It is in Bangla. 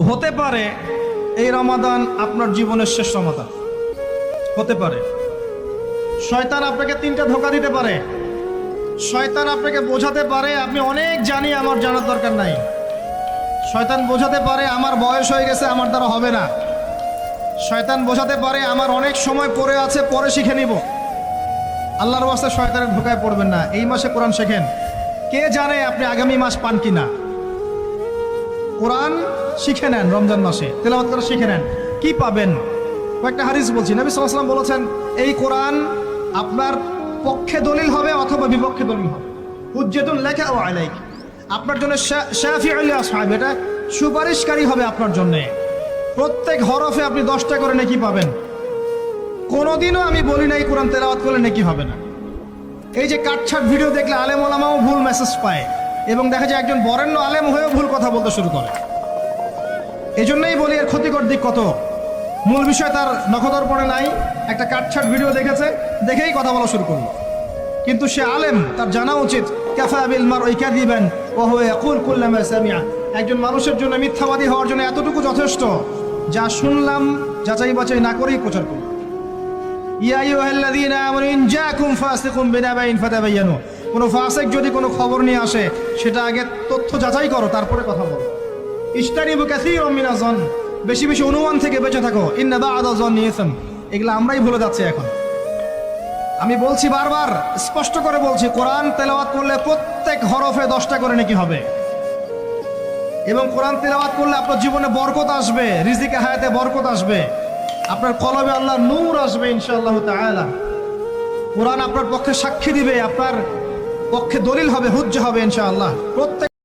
হতে পারে এই রমাদান আপনার জীবনের শেষ রমাদান হতে পারে। শয়তান আপনাকে তিনটা ধোঁকা দিতে পারে। শয়তান আপনাকে বোঝাতে পারে আপনি অনেক জানি, আমার জানার দরকার নাই। শয়তান বোঝাতে পারে আমার বয়স হয়ে গেছে, আমার দ্বারা হবে না। শয়তান বোঝাতে পারে আমার অনেক সময় পড়ে আছে, পরে শিখে নিব। আল্লাহর ওয়াস্তে শয়তানের ধোঁকায় পড়বেন না। এই মাসে কোরআন শেখেন, কে জানে আপনি আগামী মাস পান কিনা। কোরআন শিখে নেন, রমজান মাসে তেলাওয়াত করে শিখে নেন, কি পাবেন। কয়েকটা হাদিস বলছি। নবী সাল্লাল্লাহু আলাইহি ওয়াসাল্লাম বলেছেন, এই কোরআন আপনার পক্ষে দলিল হবে অথবা বিপক্ষে দলিল হবে। হুজ্জাতুন লাকা ওয়া আলাইক, আপনার জন্য শাফিউল লিআসহাব, এটা সুপারিশকারী হবে আপনার জন্য। প্রত্যেক হরফে আপনি 10টা করে নেকি পাবেন। কোনোদিনও আমি বলি নাই কোরআন তেলাওয়াত করলে নেকি হবে না। এই যে কাটছাট ভিডিও দেখলে আলেম ওলামাও ভুল মেসেজ পায়, এবং দেখা যায় একজন বরেণ্য আলেম হয়েও ভুল কথা বলতে শুরু করে। এই জন্যই বলি এর ক্ষতিকর দিক কত। মূল বিষয় তার নখদর্পণে নাই, একটা কাটছাট ভিডিও দেখেছে, দেখেই কথা বলা শুরু করলো। কিন্তু সে আলেম, তার জানা উচিত কাফা বিল মারই কাযিবান ওয়া হুয়া ইয়াকুল কুল্লামা সামিআ। একজন মানুষের জন্য মিথ্যাবাদী হওয়ার জন্য এতটুকু যথেষ্ট, যা শুনলাম যাচাই বাছাই না করেই প্রচার করুন। ইয়া আইয়ুহাল্লাযীনা আমানু ইন জাআকুম ফাসিকুম বিনাবাইন ফাতাবায়ানু, কোনো ফাসিক যদি কোনো খবর নিয়ে আসে সেটা আগে তথ্য যাচাই করো, তারপরে কথা বলো। ইজতানিবু কাসীরাম মিনাজ যন, বেশি বেশি অনুমান থেকে বেঁচে থাকো। ইন্না বা'দা যন্নি ইসম, এগুলো আমরাই ভুলে যাচ্ছি এখন। আমি বলছি বারবার, স্পষ্ট করে বলছি, কোরআন তেলাওয়াত করলে প্রত্যেক হরফে 10টা করে নেকি হবে। এবং কোরআন তেলাওয়াত করলে আপনার জীবনে বরকত আসবে, রিজিকে হায়াতে বরকত আসবে, আপনার কলবে আল্লাহর নূর আসবে ইনশাআল্লাহ তাআলা। কোরআন আপনার পক্ষে সাক্ষী দিবে, আপনার পক্ষে দলিল হবে, হুজ্জা হবে ইনশাআল্লাহ। প্রত্যেক